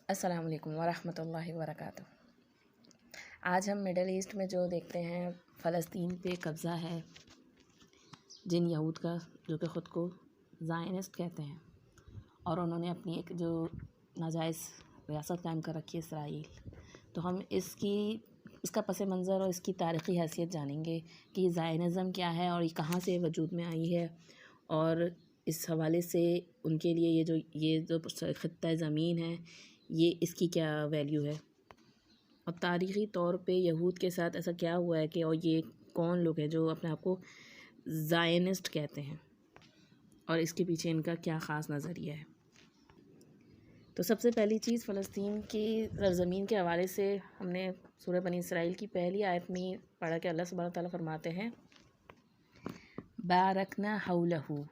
अस्सलाम वालेकुम वरहमतुल्लाहि वबरकातुहू। आज हम मिडल ईस्ट में जो देखते हैं, फ़लस्तीन पे कब्ज़ा है जिन यहूद का, जो कि ख़ुद को ज़ायनिस्ट कहते हैं, और उन्होंने अपनी एक जो नाजायज़ रियासत कायम कर रखी है इसराइल। तो हम इसका पस मंज़र और इसकी तारीख़ी हैसियत जानेंगे कि ज़ायनिज़्म क्या है और ये कहाँ से वजूद में आई है, और इस हवाले से उनके लिए ये जो ख़ित्ता ज़मीन है, ये इसकी क्या वैल्यू है, और तारीख़ी तौर पे यहूद के साथ ऐसा क्या हुआ है कि और ये कौन लोग हैं जो अपने आप को ज़ायनिस्ट कहते हैं, और इसके पीछे इनका क्या ख़ास नज़रिया है। तो सबसे पहली चीज़, फ़लस्तीन की सरज़मीन के हवाले से हमने सूरह बनी इसराइल की पहली आयत में पढ़ा कि अल्लाह सुब्हानहू तआला फरमाते हैं, बारकना हौलहू,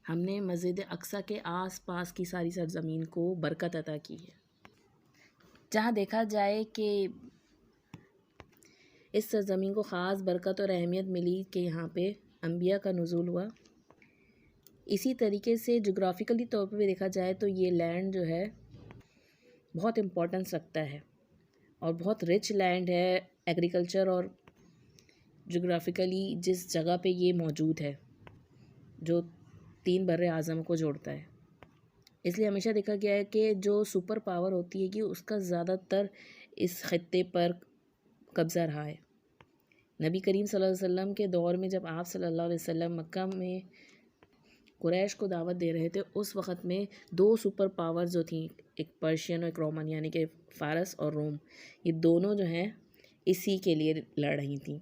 हमने मस्जिद अक्सा के आस पास की सारी सरज़मीन को बरकत अता की है। जहाँ देखा जाए कि इस सरज़मीन को ख़ास बरकत और अहमियत मिली कि यहाँ पे अंबिया का नुज़ूल हुआ। इसी तरीके से जोग्राफ़िकली तौर पे भी देखा जाए तो ये लैंड जो है बहुत इम्पोर्टेंस रखता है और बहुत रिच लैंड है एग्रीकल्चर और जोग्राफ़िकली जिस जगह पे ये मौजूद है, जो 3 बर्रे आज़म को जोड़ता है। इसलिए हमेशा देखा गया है कि जो सुपर पावर होती है कि उसका ज़्यादातर इस ख़ित्ते पर कब्ज़ा रहा है। नबी करीम सल्लल्लाहु अलैहि वसल्लम के दौर में जब आप सल्लल्लाहु अलैहि वसल्लम मक्का में कुरैश को दावत दे रहे थे, उस वक़्त में 2 सुपर पावर जो थी, एक पर्शियन और एक रोमन, यानी कि फ़ारस और रोम, ये दोनों जो हैं इसी के लिए लड़ रही थी,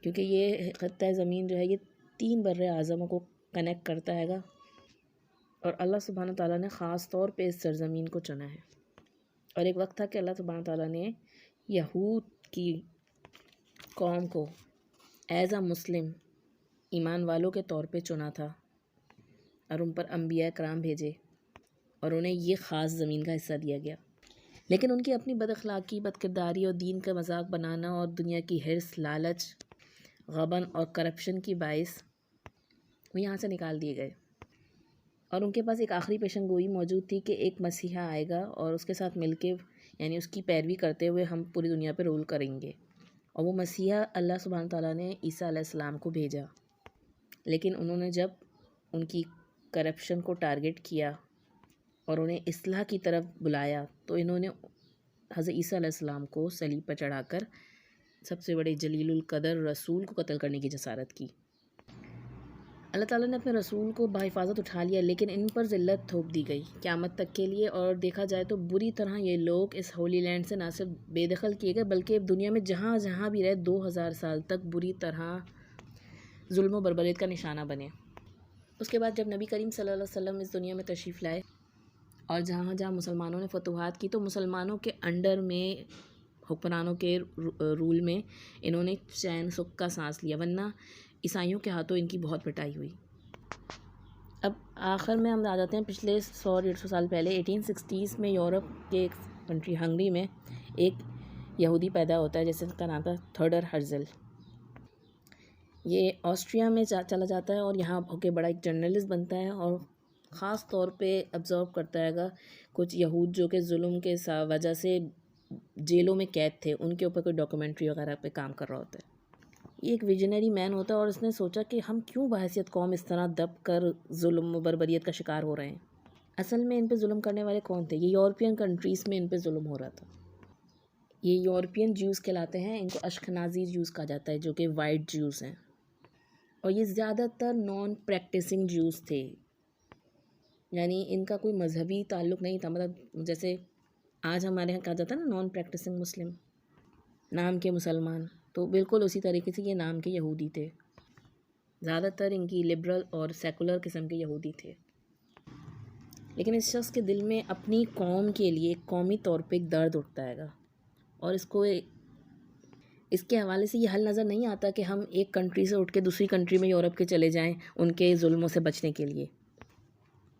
क्योंकि ये ख़ित्ता ज़मीन जो है ये 3 बर्रे आज़मों को कनेक्ट करता हैगा, और अल्लाह सुब्हानहू तआला ने ख़ास तौर पे इस सरज़मीन को चुना है। और एक वक्त था कि अल्लाह सुब्हानहू तआला ने यहूद की कौम को एज़ अ मुस्लिम ईमान वालों के तौर पे चुना था, और उन पर अंबिया कराम भेजे और उन्हें ये ख़ास ज़मीन का हिस्सा दिया गया। लेकिन उनकी अपनी बदअखलाक़ी, बदकिरदारी और दीन का मजाक बनाना और दुनिया की हिर्स, लालच, गबन और करप्शन की बाइस वो यहाँ से निकाल दिए गए, और उनके पास एक आखिरी पेशनगोई मौजूद थी कि एक मसीहा आएगा और उसके साथ मिलके, यानी उसकी पैरवी करते हुए हम पूरी दुनिया पे रूल करेंगे। और वो मसीहा अल्लाह सुब्हानहू तआला ने ईसा अलैहिस्सलाम को भेजा। लेकिन उन्होंने जब उनकी करप्शन को टारगेट किया और उन्हें इस्लाह की तरफ बुलाया, तो इन्होंने हज़रत ईसा अलैहिस्सलाम को सलीब पर चढ़ाकर सबसे बड़े जलीलुल कदर रसूल को कत्ल करने की जसारत की। अल्लाह ताला ने अपने रसूल को बाहिफाजत उठा लिया, लेकिन इन पर ज़िल्लत थोप दी गई क़यामत तक के लिए। और देखा जाए तो बुरी तरह ये लोग इस होली लैंड से ना सिर्फ बेदखल किए गए, बल्कि दुनिया में जहाँ जहाँ भी रहे 2000 साल तक बुरी तरह जुल्म व बर्बरियत का निशाना बने। उसके बाद जब नबी करीम सल्लल्लाहु अलैहि वसल्लम इस दुनिया में तशरीफ़ लाए और जहाँ जहाँ मुसलमानों ने फतवाहत की, तो मुसलमानों के अंडर में, हुक्मरानों के रूल में इन्होंने चैन सुख का सांस लिया, वरना ईसाइयों के हाथों इनकी बहुत पिटाई हुई। अब आखिर में हम आ जाते हैं पिछले 100-150 साल पहले। 1860s में यूरोप के एक कंट्री हंगरी में एक यहूदी पैदा होता है, जिसका नाम था थोडर हर्ज़ल। ये ऑस्ट्रिया में चला जाता है और यहाँ होके बड़ा एक जर्नलिस्ट बनता है, और ख़ास तौर पे ऑब्ज़र्व करता है कुछ यहूद जो कि जुल्म के वजह से जेलों में कैद थे, उनके ऊपर कोई डॉक्यूमेंट्री वगैरह पे काम कर रहा होता है। ये एक विजनरी मैन होता है, और उसने सोचा कि हम क्यों बहैसियत कौम इस तरह दब कर जुल्म बर्बरियत का शिकार हो रहे हैं। असल में इन पे जुल्म करने वाले कौन थे? ये यूरोपियन कंट्रीज़ में इन पे जुल्म हो रहा था। ये यूरोपियन ज्यूज़ कहलाते हैं, इनको अशकनाज़ी ज्यूज़ कहा जाता है, जो कि वाइट ज्यूज़ हैं, और ये ज़्यादातर नॉन प्रैक्टिसिंग ज्यूज़ थे, यानी इनका कोई मजहबी ताल्लुक़ नहीं था। मतलब जैसे आज हमारे यहाँ कहा जाता है ना, नॉन प्रैक्टिसिंग मुस्लिम, नाम के मुसलमान, तो बिल्कुल उसी तरीके से ये नाम के यहूदी थे। ज़्यादातर इनकी लिबरल और सेकुलर किस्म के यहूदी थे। लेकिन इस शख्स के दिल में अपनी कौम के लिए कौमी तौर पे एक दर्द उठता है, और इसके हवाले से ये हल नज़र नहीं आता कि हम एक कंट्री से उठ के दूसरी कंट्री में यूरोप के चले जाएं उनके जुल्मों से बचने के लिए,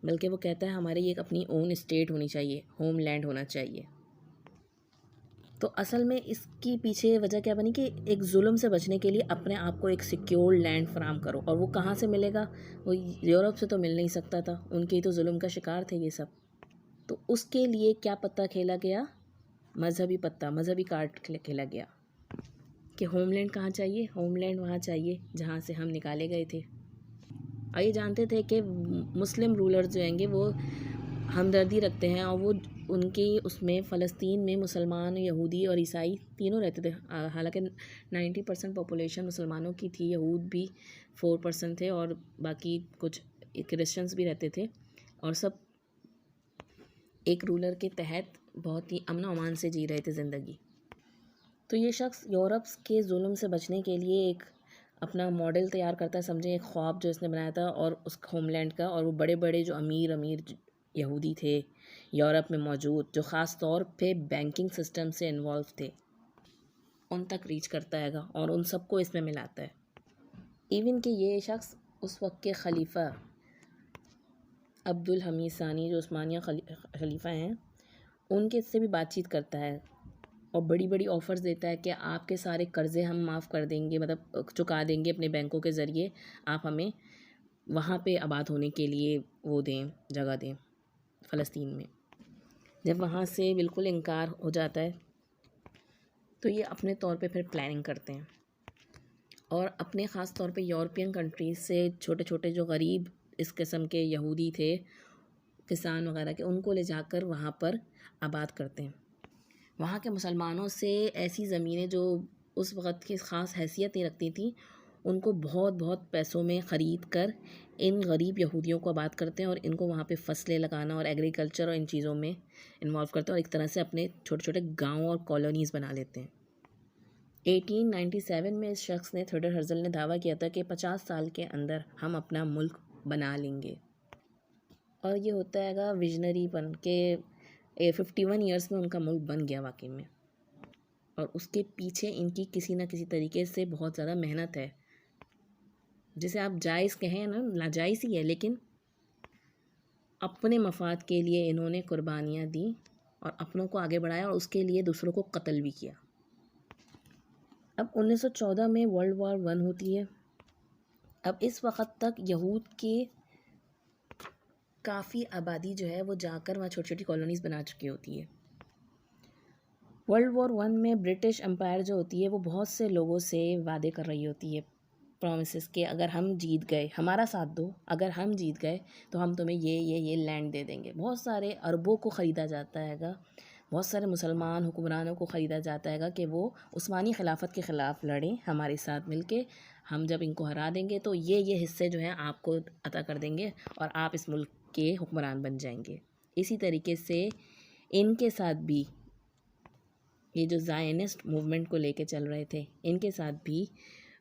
बल्कि वो कहता है हमारी एक अपनी ओन स्टेट होनी चाहिए, होम लैंड होना चाहिए। तो असल में इसकी पीछे वजह क्या बनी कि एक जुल्म से बचने के लिए अपने आप को एक सिक्योर लैंड फराम करो, और वो कहाँ से मिलेगा? वो यूरोप से तो मिल नहीं सकता था, उनके ही तो जुल्म का शिकार थे ये सब। तो उसके लिए क्या पत्ता खेला गया? मज़हबी पत्ता, मज़हबी कार्ड खेला गया कि होमलैंड कहाँ चाहिए? होमलैंड वहाँ चाहिए जहाँ से हम निकाले गए थे। और ये जानते थे कि मुस्लिम रूलर जो हैंगे वो हमदर्दी रखते हैं और वो उनके उसमें फ़लस्तीन में मुसलमान, यहूदी और ईसाई तीनों रहते थे। हालांकि 90% पॉपुलेशन मुसलमानों की थी, यहूद भी 4% थे और बाकी कुछ क्रिश्चियंस भी रहते थे, और सब एक रूलर के तहत बहुत ही अमन अमान से जी रहे थे ज़िंदगी। तो ये शख्स यूरोप के जुल्म से बचने के लिए एक अपना मॉडल तैयार करता है, समझे, एक ख्वाब जो इसने बनाया था और उस होमलैंड का, और वो बड़े बड़े जो अमीर अमीर यहूदी थे यूरोप में मौजूद, जो ख़ास तौर पे बैंकिंग सिस्टम से इन्वॉल्व थे, उन तक रीच करता है और उन सबको इसमें मिलाता है। इवन कि ये शख्स उस वक्त के खलीफा अब्दुल हमीद सानी, जो उस्मानिया खलीफा हैं, उनके से भी बातचीत करता है और बड़ी बड़ी ऑफ़र्स देता है कि आपके सारे कर्ज़े हम माफ़ कर देंगे, मतलब चुका देंगे अपने बैंकों के ज़रिए, आप हमें वहाँ पे आबाद होने के लिए वो दें, जगह दें फ़लस्तीन में। जब वहाँ से बिल्कुल इनकार हो जाता है तो ये अपने तौर पे फिर प्लानिंग करते हैं और अपने ख़ास तौर पे यूरोपियन कंट्रीज़ से छोटे छोटे जो गरीब इस किस्म के यहूदी थे, किसान वगैरह के, उनको ले जाकर वहाँ पर आबाद करते हैं। वहाँ के मुसलमानों से ऐसी ज़मीनें जो उस वक़्त की ख़ास हैसियत नहीं रखती थी, उनको बहुत बहुत पैसों में ख़रीद कर इन गरीब यहूदियों को आबाद करते हैं और इनको वहाँ पे फसलें लगाना और एग्रीकल्चर और इन चीज़ों में इन्वॉल्व करते हैं और एक तरह से अपने छोटे छोटे गाँव और कॉलोनीज़ बना लेते हैं। 1897 में इस शख्स ने, थियोडोर हर्ज़ल ने, दावा किया था कि 50 साल के अंदर हम अपना मुल्क बना लेंगे, और ये होता है विजनरी बन के 51 ईयर्स में उनका मुल्क बन गया वाकई में। और उसके पीछे इनकी किसी ना किसी तरीके से बहुत ज़्यादा मेहनत है, जिसे आप जायज़ कहें ना, नाजायज़ ही है, लेकिन अपने मफाद के लिए इन्होंने कुर्बानियाँ दी और अपनों को आगे बढ़ाया और उसके लिए दूसरों को कत्ल भी किया। अब 1914 में वर्ल्ड वॉर 1 होती है। अब इस वक्त तक यहूद के काफ़ी आबादी जो है वो जाकर वहाँ छोटी छोटी कॉलोनीज़ बना चुकी होती है। वर्ल्ड वॉर 1 में ब्रिटिश एम्पायर जो होती है वो बहुत से लोगों से वादे कर रही होती है, प्रॉमिसेस के, अगर हम जीत गए हमारा साथ दो, अगर हम जीत गए तो हम तुम्हें ये लैंड दे देंगे। बहुत सारे अरबों को ख़रीदा जाता हैगा, बहुत सारे मुसलमान हुक्मरानों को ख़रीदा जाता हैगा कि वो उस्मानी खिलाफत के ख़िलाफ़ लड़ें हमारे साथ मिलके, हम जब इनको हरा देंगे तो ये हिस्से जो हैं आपको अता कर देंगे और आप इस मुल्क के हुक्मरान बन जाएंगे। इसी तरीके से इनके साथ भी, ये जो ज़ायनिस्ट मूवमेंट को लेके चल रहे थे, इनके साथ भी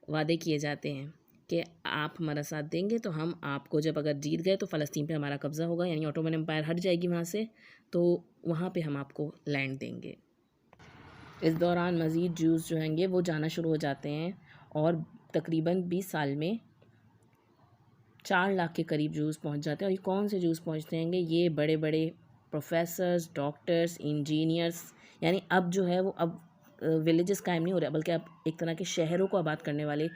वादे किए जाते हैं कि आप हमारा साथ देंगे तो हम आपको, जब अगर जीत गए तो फ़लस्तीन पे हमारा कब्ज़ा होगा, यानी ऑटोमन एम्पायर हट जाएगी वहाँ से, तो वहाँ पे हम आपको लैंड देंगे। इस दौरान मज़ीद जूस जो हैंगे वो जाना शुरू हो जाते हैं और तकरीबन 20 साल में 4 लाख के करीब जूस पहुँच जाते हैं। और ये कौन से जूस पहुँचते हैंगे? ये बड़े बड़े प्रोफेसर्स, डॉक्टर्स, इंजीनियर्स, यानी अब जो है वो अब विलेजेस कायम नहीं हो रहे, बल्कि अब एक तरह के शहरों को आबाद करने वाले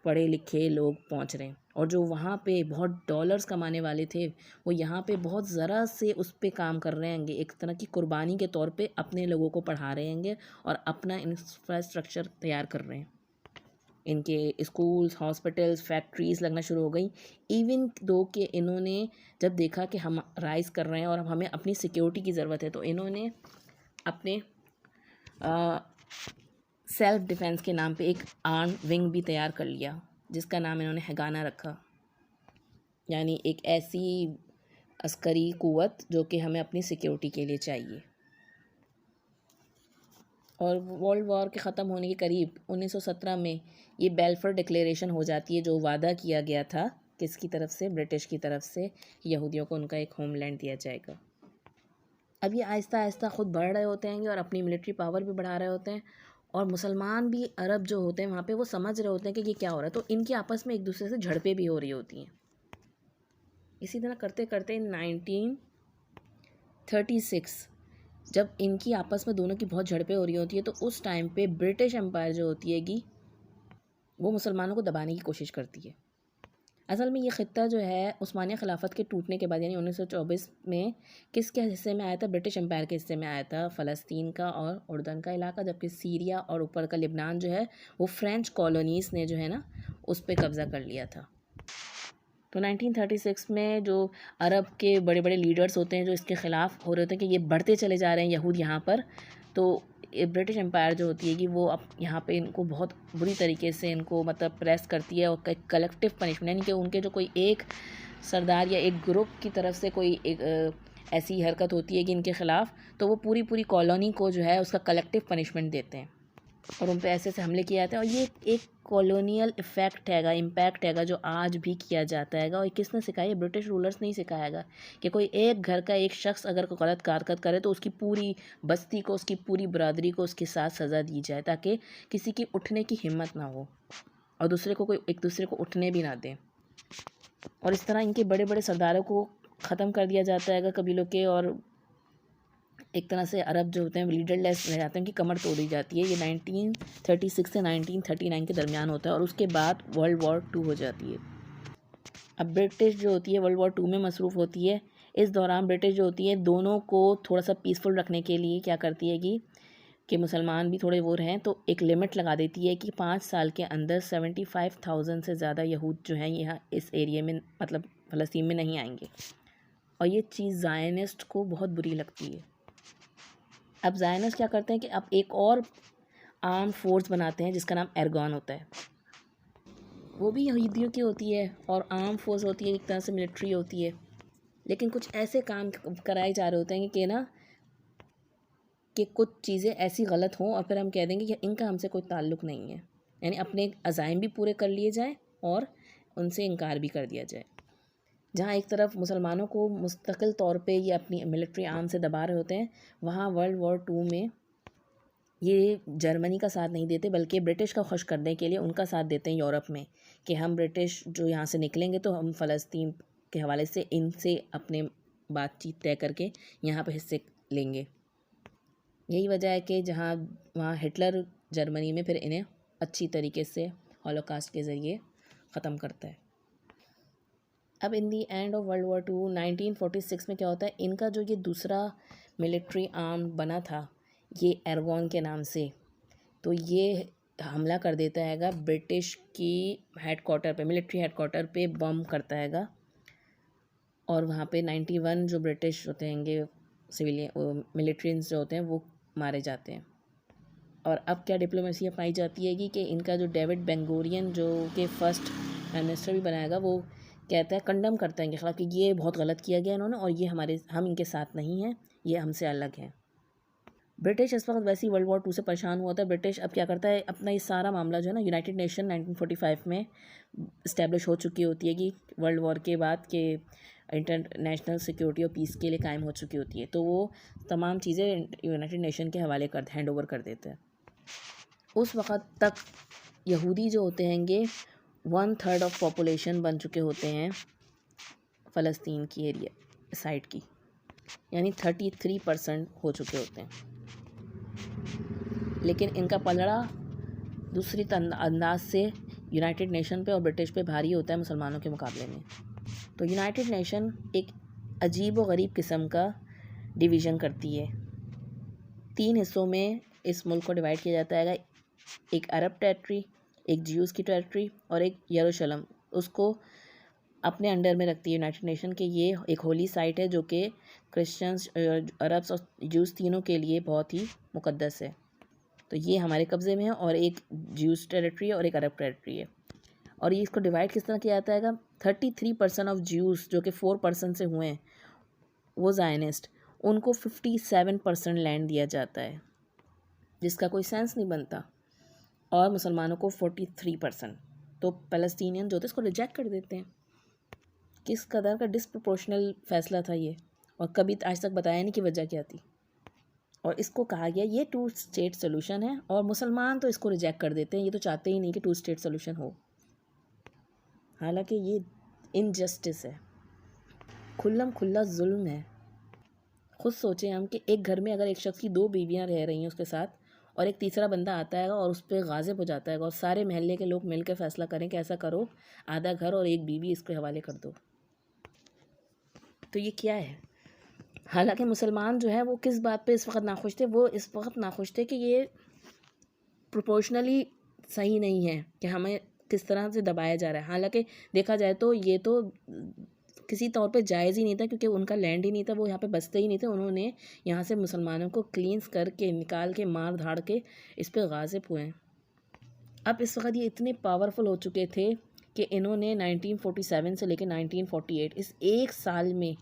पढ़े लिखे लोग पहुंच रहे हैं। और जो वहाँ पे बहुत डॉलर्स कमाने वाले थे वो यहाँ पे बहुत ज़रा से उस पे काम कर रहे हैंगे, एक तरह की कुर्बानी के तौर पे अपने लोगों को पढ़ा रहे हैंगे और अपना इंफ्रास्ट्रक्चर तैयार कर रहे हैं। इनके स्कूल्स, हॉस्पिटल्स, फैक्ट्रीज़ लगना शुरू हो गई। इवन दो कि इन्होंने जब देखा कि हम राइज़ कर रहे हैं और अब हमें अपनी सिक्योरिटी की ज़रूरत है, तो इन्होंने अपने सेल्फ डिफेंस के नाम पे एक आर्म विंग भी तैयार कर लिया, जिसका नाम इन्होंने हैगाना रखा, यानी एक ऐसी अस्करी क़ुव्वत जो कि हमें अपनी सिक्योरिटी के लिए चाहिए। और वर्ल्ड वॉर के ख़त्म होने के करीब 1917 में ये बेल्फोर डिक्लेरेशन हो जाती है, जो वादा किया गया था किसकी तरफ से? ब्रिटिश की तरफ से, यहूदियों को उनका एक होमलैंड दिया जाएगा। अब ये आहिस्ता आहिस्ता ख़ुद बढ़ रहे होते हैं और अपनी मिलिट्री पावर भी बढ़ा रहे होते हैं, और मुसलमान भी, अरब जो होते हैं वहाँ पे, वो समझ रहे होते हैं कि ये क्या हो रहा है, तो इनकी आपस में एक दूसरे से झड़पें भी हो रही होती हैं। इसी तरह करते करते 1936 जब इनकी आपस में दोनों की बहुत झड़पें हो रही होती है, तो उस टाइम पे ब्रिटिश एम्पायर जो होती हैगी वो मुसलमानों को दबाने की कोशिश करती है। असल में ये ख़ित्ता जो है उस्मानिया खिलाफत के टूटने के बाद यानी 1924 में किसके हिस्से में आया था? ब्रिटिश एम्पायर के हिस्से में आया था, फ़लस्तीन का और उर्दन का इलाका, जबकि सीरिया और ऊपर का लिबनान जो है वो फ्रेंच कॉलोनीज़ ने जो है ना उस पर कब्ज़ा कर लिया था। तो 1936 में जो अरब के बड़े बड़े लीडर्स होते हैं जो इसके ख़िलाफ़ हो रहे होते हैं कि ये बढ़ते चले जा रहे हैं यहूद यहाँ पर, तो ब्रिटिश एम्पायर जो होती है कि वो अब यहाँ पे इनको बहुत बुरी तरीके से इनको मतलब प्रेस करती है और कलेक्टिव पनिशमेंट यानी कि उनके जो कोई एक सरदार या एक ग्रुप की तरफ से कोई एक ऐसी हरकत होती है कि इनके ख़िलाफ़, तो वो पूरी पूरी कॉलोनी को जो है उसका कलेक्टिव पनिशमेंट देते हैं और उन पे ऐसे ऐसे हमले किए जाते हैं। और ये एक कॉलोनियल इफ़ेक्ट हैगा, इम्पैक्ट हैगा जो आज भी किया जाता हैगा। और किसने सिखाया? ब्रिटिश रूलर्स नहीं सिखायागा कि कोई एक घर का एक शख्स अगर कोई गलत हरकत करे तो उसकी पूरी बस्ती को, उसकी पूरी बरादरी को उसके साथ सज़ा दी जाए ताकि किसी की उठने की हिम्मत ना हो और दूसरे को कोई एक दूसरे को उठने भी ना दें। और इस तरह इनके बड़े बड़े सरदारों को ख़त्म कर दिया जाता हैगा कबीलों के, और एक तरह से अरब जो होते हैं लीडरलेस रह जाते हैं, उनकी कमर तोड़ दी जाती है। ये 1936 से 1939 के दरमियान होता है और उसके बाद वर्ल्ड वॉर 2 हो जाती है। अब ब्रिटिश जो होती है वर्ल्ड वॉर 2 में मसरूफ़ होती है। इस दौरान ब्रिटिश जो होती है दोनों को थोड़ा सा पीसफुल रखने के लिए क्या करती है कि मुसलमान भी थोड़े वो रहें, तो एक लिमिट लगा देती है कि 5 साल के अंदर 75,000 से ज़्यादा यहूद जो हैं यहाँ इस एरिया में मतलब फ़लस्तीन में नहीं आएंगे। और ये चीज़ ज़ायनिस्ट को बहुत बुरी लगती है। अब ज़ायनिस्ट क्या करते हैं कि अब एक और आर्म फोर्स बनाते हैं जिसका नाम एर्गॉन होता है। वो भी यहूदियों की होती है और आर्म फोर्स होती है, एक तरह से मिलिट्री होती है, लेकिन कुछ ऐसे काम कराए जा रहे होते हैं कि ना कि कुछ चीज़ें ऐसी गलत हों और फिर हम कह देंगे कि इनका हमसे कोई ताल्लुक़ नहीं है, यानी अपने अज़ाइम भी पूरे कर लिए जाएँ और उनसे इनकार भी कर दिया जाए। जहाँ एक तरफ मुसलमानों को मुस्तकिल तौर पे ये अपनी मिलिट्री आर्म से दबा रहे होते हैं, वहाँ वर्ल्ड वॉर 2 में ये जर्मनी का साथ नहीं देते बल्कि ब्रिटिश का खुश करने के लिए उनका साथ देते हैं यूरोप में कि हम ब्रिटिश जो यहाँ से निकलेंगे तो हम फ़लस्तीन के हवाले से इनसे अपने बातचीत तय करके यहाँ पे हिस्से लेंगे। यही वजह है कि जहाँ वहाँ हिटलर जर्मनी में फिर इन्हें अच्छी तरीके से हॉलोकास्ट के ज़रिए ख़त्म करता है। अब इन दी एंड ऑफ वर्ल्ड वॉर 2 1946 में क्या होता है, इनका जो ये दूसरा मिलिट्री आर्म बना था ये एर्गॉन के नाम से, तो ये हमला कर देता हैगा ब्रिटिश की हेडक्वार्टर पे, मिलिट्री हेडक्वार्टर पे बम करता हैगा और वहाँ पे 91 जो ब्रिटिश होते हैंगे सिविलियन मिलिट्रियंस जो होते हैं वो मारे जाते हैं। और अब क्या डिप्लोमेसी अपनाई जाती है कि इनका जो डेविड बेंगोरियन जो कि फर्स्ट प्राइम मिनिस्टर भी बनाएगा वो कहता है, कंडम करता है इनके खिलाफ़ कि ये बहुत गलत किया गया इन्होंने और ये हम इनके साथ नहीं हैं, ये हमसे अलग हैं। ब्रिटिश इस वक्त वैसे ही वर्ल्ड वॉर 2 से परेशान हुआ था। ब्रिटिश अब क्या करता है, अपना ये सारा मामला जो है ना यूनाइटेड नेशन 1945 में इस्टेब्लिश हो चुकी होती है कि वर्ल्ड वॉर के बाद के इंटरनेशनल सिक्योरिटी और पीस के लिए कायम हो चुकी होती है, तो वो तमाम चीज़ें यूनाइटेड नेशन के हवाले कर हैंड ओवर कर देते हैं। उस वक़्त तक यहूदी जो होते हैंगे 1/3 ऑफ पॉपुलेशन बन चुके होते हैं फ़लस्तीन की एरिया साइड की, यानी 33% हो चुके होते हैं। लेकिन इनका पलड़ा दूसरी अंदाज से यूनाइटेड नेशन पे और ब्रिटिश पे भारी होता है मुसलमानों के मुकाबले में। तो यूनाइटेड नेशन एक अजीब व गरीब किस्म का डिवीज़न करती है। 3 हिस्सों में इस मुल्क को डिवाइड किया जाता है, एक अरब टेरिटरी, एक ज्यूज़ की टेरिटरी और एक यरूशलेम, उसको अपने अंडर में रखती है यूनाइटेड नेशन के। ये एक होली साइट है जो कि क्रिश्चियंस, अरब्स और ज्यूज़ तीनों के लिए बहुत ही मुक़द्दस है। तो ये हमारे कब्ज़े में है और एक ज्यूज़ टेरिटरी और एक अरब टेरिटरी है। और ये इसको डिवाइड किस तरह किया जाता है, 33% ऑफ ज्यूज़ जो कि 4% से हुए हैं वो ज़ायनिस्ट, उनको 57% लैंड दिया जाता है जिसका कोई सेंस नहीं बनता, और मुसलमानों को 43%। तो पैलेस्टीनियन जो होते हैं इसको रिजेक्ट कर देते हैं। किस कदर का डिसप्रोपोर्शनल फ़ैसला था ये, और कभी आज तक बताया नहीं कि वजह क्या थी। और इसको कहा गया ये 2 स्टेट सोल्यूशन है, और मुसलमान तो इसको रिजेक्ट कर देते हैं, ये तो चाहते ही नहीं कि 2 स्टेट सोल्यूशन हो। हालांकि ये इनजस्टिस है, खुल्ला जुल्म है। खुद सोचें हम कि एक घर में अगर एक शख्स की 2 बीवियां रह रही हैं उसके साथ और एक तीसरा बंदा आता है और उस पर गाजिब हो जाता है और सारे मोहल्ले के लोग मिलकर फ़ैसला करें कि ऐसा करो, आधा घर और एक बीवी इसके हवाले कर दो। तो ये क्या है? हालांकि मुसलमान जो है वो किस बात पे इस वक्त नाखुश थे? वो इस वक्त नाखुश थे कि ये प्रोपोर्शनली सही नहीं है कि हमें किस तरह से दबाया जा रहा है। हालांकि देखा जाए तो ये तो किसी तौर पे जायज़ ही नहीं था, क्योंकि उनका लैंड ही नहीं था, वो यहाँ पे बसते ही नहीं थे। उन्होंने यहाँ से मुसलमानों को क्लींस करके निकाल के मार धाड़ के इस पर गाजिब हुए हैं। अब इस वक्त ये इतने पावरफुल हो चुके थे कि इन्होंने 1947 से लेकर 1948 इस एक साल में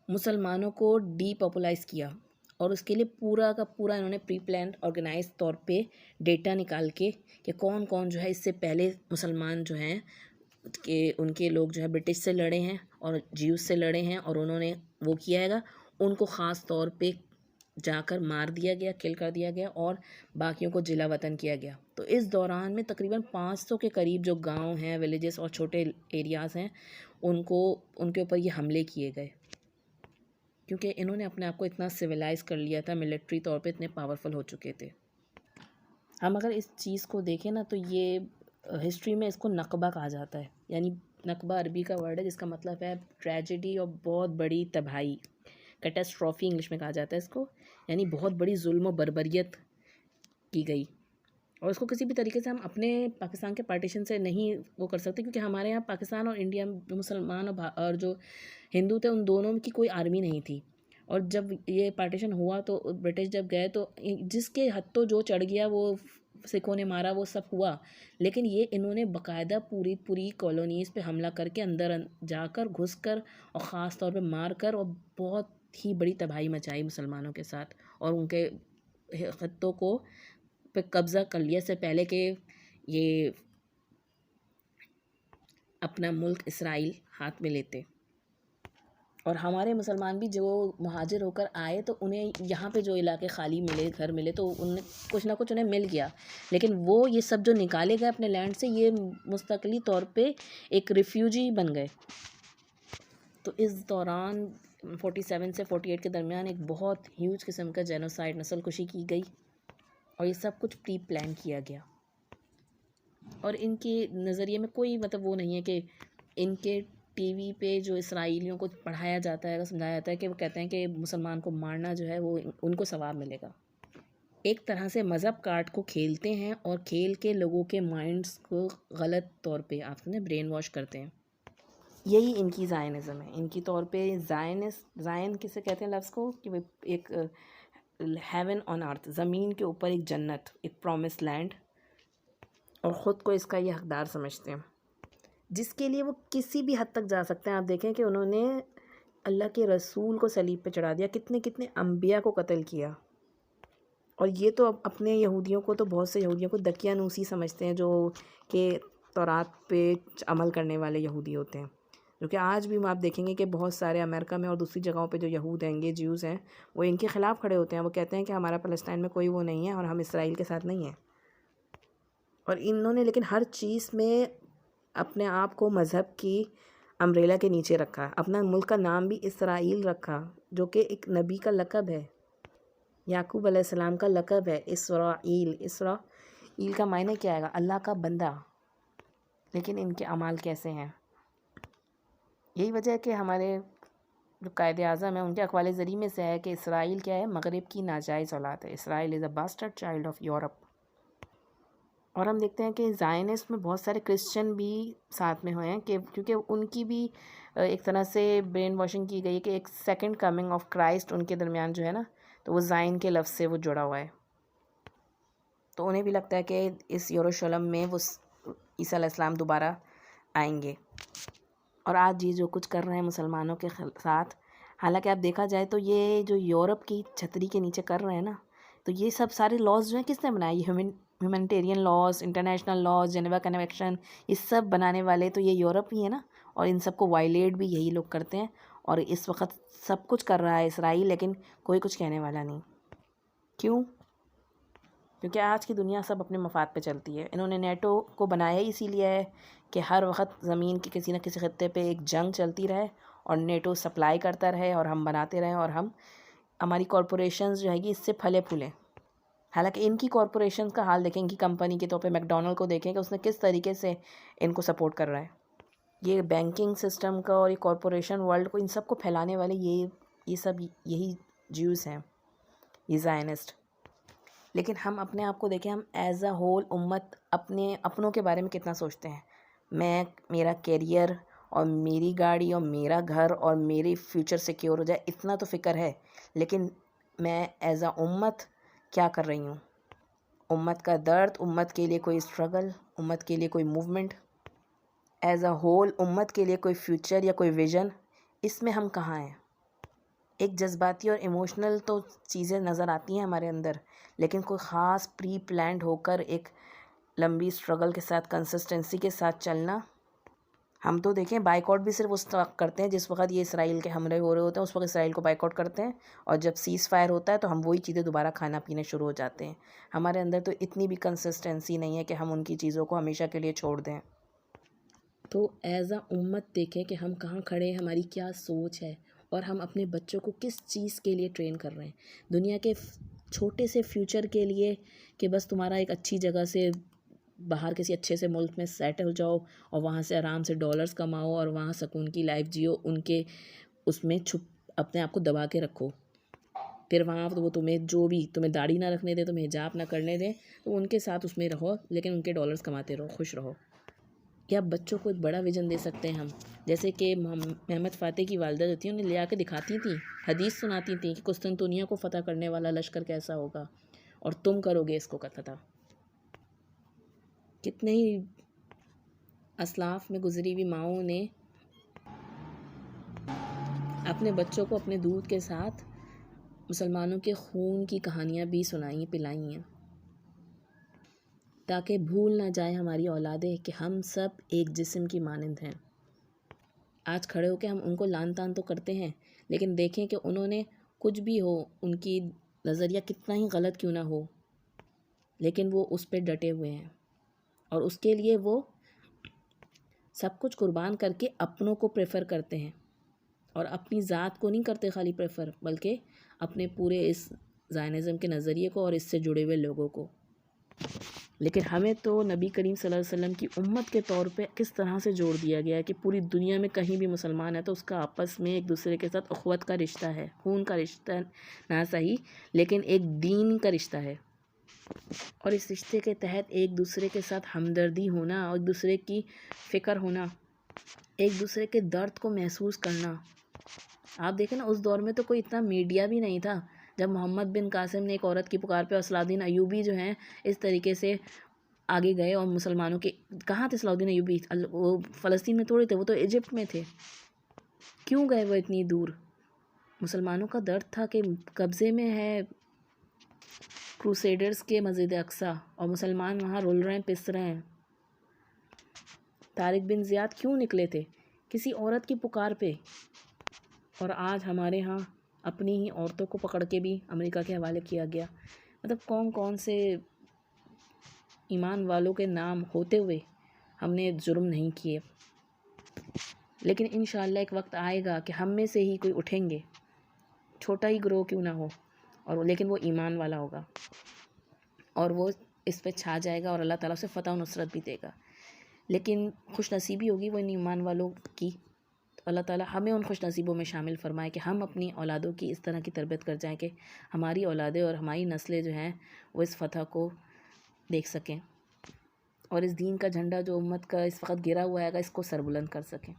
मुसलमानों को डीपॉपुलाइज़ किया, और उसके लिए पूरा का पूरा इन्होंने प्री प्लान ऑर्गेनाइज तौर पे डेटा निकाल के कि कौन कौन जो है इससे पहले मुसलमान जो हैं कि उनके लोग जो है ब्रिटिश से लड़े हैं और ज्यूज से लड़े हैं और उन्होंने वो किया हैगा, उनको ख़ास तौर पे जाकर मार दिया गया, किल कर दिया गया और बाकियों को जिला वतन किया गया। तो इस दौरान में तकरीबन 500 के करीब जो गांव हैं, विलेजेस और छोटे एरियाज़ हैं, उनके ऊपर ये हमले किए गए, क्योंकि इन्होंने अपने आप को इतना सिविलाइज कर लिया था, मिलिट्री तौर पे इतने पावरफुल हो चुके थे। हम अगर इस चीज़ को देखें ना तो ये हिस्ट्री में इसको नकबा कहा जाता है। यानी नकबा अरबी का वर्ड है जिसका मतलब है ट्रेजेडी और बहुत बड़ी तबाही, कैटास्ट्रॉफी इंग्लिश में कहा जाता है इसको। यानी बहुत बड़ी जुल्म और बर्बरियत की गई, और इसको किसी भी तरीके से हम अपने पाकिस्तान के पार्टीशन से नहीं वो कर सकते, क्योंकि हमारे यहाँ पाकिस्तान और इंडिया में मुसलमान और जो हिंदू थे उन दोनों की कोई आर्मी नहीं थी। और जब ये पार्टीशन हुआ तो ब्रिटिश जब गए तो जिसके हत्थों जो चढ़ गया वो सिखों ने मारा, वो सब हुआ। लेकिन ये इन्होंने बाकायदा पूरी कॉलोनीज़ पे हमला करके अंदर जाकर घुस कर और ख़ास तौर पे मार कर और बहुत ही बड़ी तबाही मचाई मुसलमानों के साथ, और उनके हत्थों को पे कब्ज़ा कर लिया से पहले कि ये अपना मुल्क इसराइल हाथ में लेते। और हमारे मुसलमान भी जो मुहाजिर होकर आए तो उन्हें यहाँ पे जो इलाके खाली मिले, घर मिले, तो उन्हें कुछ ना कुछ उन्हें मिल गया, लेकिन वो ये सब जो निकाले गए अपने लैंड से, ये मुस्तकिली तौर पे एक रिफ्यूजी बन गए। तो इस दौरान 47 से 48 के दरमियान एक बहुत ह्यूज किस्म का जेनोसाइड, नस्लकुशी की गई, और ये सब कुछ प्री प्लान किया गया। और इनके नज़रिए में कोई मतलब वो नहीं है कि इनके टीवी पे जो इसराइलियों को पढ़ाया जाता है, समझाया जाता है कि वो कहते हैं कि मुसलमान को मारना जो है वो उनको सवाब मिलेगा। एक तरह से मज़हब कार्ड को खेलते हैं और खेल के लोगों के माइंड्स को गलत तौर पे आपने ब्रेन वॉश करते हैं। यही इनकी ज़ायनिज़म है। इनकी तौर पे ज़ायन किसे कहते हैं लफ्ज़ को, कि वो एक हेवन ऑन अर्थ, ज़मीन के ऊपर एक जन्नत, एक प्रॉमिस लैंड, और ख़ुद को इसका ये हकदार समझते हैं, जिसके लिए वो किसी भी हद तक जा सकते हैं। आप देखें कि उन्होंने अल्लाह के रसूल को सलीब पे चढ़ा दिया, कितने कितने अंबिया को कत्ल किया। और ये तो अपने यहूदियों को, तो बहुत से यहूदियों को दकियानूसी समझते हैं, जो कि तौरात पे अमल करने वाले यहूदी होते हैं, जो कि आज भी आप देखेंगे कि बहुत सारे अमेरिका में और दूसरी जगहों पे जो यहूद हैं, ये ज्यूज़ हैं, वो इनके ख़िलाफ़ खड़े होते हैं। वो कहते हैं कि हमारा फ़लस्तीन में कोई वो नहीं है और हम इसराइल के साथ नहीं हैं। और इन्होंने लेकिन हर चीज़ में अपने आप को मज़हब की अम्ब्रेला के नीचे रखा। अपना मुल्क का नाम भी इसराइल रखा, जो कि एक नबी का लक़ब है, याकूब अलैहिस्सलाम का लक़ब है इसराइल। इसराइल का मायने क्या है? अल्लाह का बंदा। लेकिन इनके अमाल कैसे हैं? यही वजह है कि हमारे जो कायदे आज़म है उनके अक़वाल ज़री में से है कि इसराइल क्या है? मग़रिब की नाजायज़ औलाद है। Israel is a bastard child of Europe. और हम देखते हैं कि ज़ायनिस्ट में बहुत सारे क्रिश्चियन भी साथ में हुए हैं, कि क्योंकि उनकी भी एक तरह से ब्रेन वॉशिंग की गई है कि एक सेकंड कमिंग ऑफ क्राइस्ट उनके दरमियान जो है ना, तो वो ज़ाइन के लफ्ज़ से वो जुड़ा हुआ है। तो उन्हें भी लगता है कि इस यरूशलेम में वो ईसा अलैहिस्सलाम दोबारा आएंगे। और आज ये जो कुछ कर रहे हैं मुसलमानों के साथ, हालांकि आप देखा जाए तो ये जो यूरोप की छतरी के नीचे कर रहे हैं ना, तो ये सब सारे लॉज जो हैं किसने बनाए? Humanitarian laws, international laws, Geneva convention, ये सब बनाने वाले तो ये यूरोप ही है ना। और इन सब को वायलेट भी यही लोग करते हैं। और इस वक्त सब कुछ कर रहा है इसराइल, लेकिन कोई कुछ कहने वाला नहीं। क्यों? क्योंकि आज की दुनिया सब अपने मफाद पे चलती है। इन्होंने नेटो को बनाया ही इसीलिए है कि हर वक्त ज़मीन के किसी न किसी खत्ते पे एक जंग चलती रहे और नेटो सप्लाई करता रहे और हम बनाते रहें, और हमारी कॉरपोरेशंस जो है इससे फले फूलें। हालांकि इनकी कॉरपोरेशन का हाल देखें, इनकी कंपनी के तौर पे मैकडोनल्ड को देखें कि उसने किस तरीके से इनको सपोर्ट कर रहा है। ये बैंकिंग सिस्टम का और ये कॉरपोरेशन वर्ल्ड को, इन सब को फैलाने वाले ये सब यही ज्यूज़ हैं, ये ज़ायनिस्ट। लेकिन हम अपने आप को देखें, हम एज अ होल उम्मत अपनों के बारे में कितना सोचते हैं। मेरा कैरियर और मेरी गाड़ी और मेरा घर और मेरी फ्यूचर सिक्योर हो जाए, इतना तो फ़िक्र है। लेकिन मैं एज अ उम्मत क्या कर रही हूँ? उम्मत का दर्द, उम्मत के लिए कोई स्ट्रगल, उम्मत के लिए कोई मूवमेंट, एज अ होल उम्मत के लिए कोई फ्यूचर या कोई विज़न, इसमें हम कहाँ हैं? एक जज्बाती और इमोशनल तो चीज़ें नज़र आती हैं हमारे अंदर, लेकिन कोई ख़ास प्री प्लान्ड होकर एक लंबी स्ट्रगल के साथ, कंसिस्टेंसी के साथ चलना। हम तो देखें, बाइकआउट भी सिर्फ उस वक्त करते हैं जिस वक्त ये इसराइल के हमले हो रहे होते हैं, उस वक्त इसराइल को बाइकआउट करते हैं, और जब सीज़ फायर होता है तो हम वही चीज़ें दोबारा खाना पीने शुरू हो जाते हैं। हमारे अंदर तो इतनी भी कंसिस्टेंसी नहीं है कि हम उनकी चीज़ों को हमेशा के लिए छोड़ दें। तो एज अ उम्मत देखें कि हम कहाँ खड़े हैं, हमारी क्या सोच है, और हम अपने बच्चों को किस चीज़ के लिए ट्रेन कर रहे हैं। दुनिया के छोटे से फ्यूचर के लिए कि बस तुम्हारा एक अच्छी जगह से बाहर किसी अच्छे से मुल्क में सेटल जाओ और वहाँ से आराम से डॉलर्स कमाओ और वहाँ सुकून की लाइफ जियो, उनके उसमें छुप अपने आप को दबा के रखो। फिर वहाँ तो वो तुम्हें जो भी, तुम्हें दाढ़ी ना रखने दे, तुम्हें हिजाब ना करने दें, तो उनके साथ उसमें रहो, लेकिन उनके डॉलर्स कमाते रहो, खुश रहो। या बच्चों को एक बड़ा विज़न दे सकते हैं हम, जैसे कि मोहम्मद फ़ातेह की वालिदा जो थी, उन्हें ले आके दिखाती थी, हदीस सुनाती थी कि कुस्तुनतुनिया को फ़तह करने वाला लश्कर कैसा होगा और तुम करोगे इसको फ़तह। कितने ही असलाफ में गुजरी हुई माओं ने अपने बच्चों को अपने दूध के साथ मुसलमानों के खून की कहानियाँ भी सुनाई, पिलाई हैं, ताकि भूल ना जाए हमारी औलादें कि हम सब एक जिस्म की मानंद हैं। आज खड़े होकर हम उनको लान तान तो करते हैं, लेकिन देखें कि उन्होंने कुछ भी हो, उनकी नज़रिया कितना ही गलत क्यों ना हो, लेकिन वो उस पर डटे हुए हैं, और उसके लिए वो सब कुछ कुर्बान करके अपनों को प्रेफर करते हैं, और अपनी ज़ात को नहीं करते खाली प्रेफर, बल्कि अपने पूरे इस ज़ायनिज़्म के नज़रिए को और इससे जुड़े हुए लोगों को। लेकिन हमें तो नबी करीम सल्लल्लाहु अलैहि वसल्लम की उम्मत के तौर पे किस तरह से जोड़ दिया गया है कि पूरी दुनिया में कहीं भी मुसलमान है तो उसका आपस में एक दूसरे के साथ अख़वत का रिश्ता है, खून का रिश्ता ना सही, लेकिन एक दीन का रिश्ता है, और इस रिश्ते के तहत एक दूसरे के साथ हमदर्दी होना और एक दूसरे की फ़िक्र होना, एक दूसरे के दर्द को महसूस करना। आप देखें ना, उस दौर में तो कोई इतना मीडिया भी नहीं था, जब मोहम्मद बिन कासिम ने एक औरत की पुकार पे और सलाहुद्दीन अयूबी जो हैं इस तरीके से आगे गए, और मुसलमानों के कहाँ थे सलाहुद्दीन अयूबी? वो फ़लस्तीन में थोड़े थे, वो तो इजिप्ट में थे। क्यों गए वो इतनी दूर? मुसलमानों का दर्द था कि कब्ज़े में है क्रूसेडर्स के मस्जिद अक्सा, और मुसलमान वहाँ रुल रहे हैं, पिस रहे हैं। तारिक बिन ज़ियाद क्यों निकले थे? किसी औरत की पुकार पे। और आज हमारे यहाँ अपनी ही औरतों को पकड़ के भी अमेरिका के हवाले किया गया। मतलब कौन कौन से ईमान वालों के नाम होते हुए हमने जुर्म नहीं किए। लेकिन इंशाअल्लाह एक वक्त आएगा कि हम में से ही कोई उठेंगे, छोटा ही ग्रोह क्यों ना हो, और लेकिन वो ईमान वाला होगा, और वो इस पे छा जाएगा और अल्लाह ताला उसे फ़तह और नुसरत भी देगा। लेकिन खुशनसीबी होगी वो इन ईमान वालों की, तो अल्लाह ताला हमें उन खुश नसीबों में शामिल फ़रमाए कि हम अपनी औलादों की इस तरह की तरबियत कर जाएँ कि हमारी औलादें और हमारी नस्लें जो हैं वो इस फ़तह को देख सकें, और इस दीन का झंडा जो उम्मत का इस वक्त गिरा हुआ है इसको सरबुलंद कर सकें।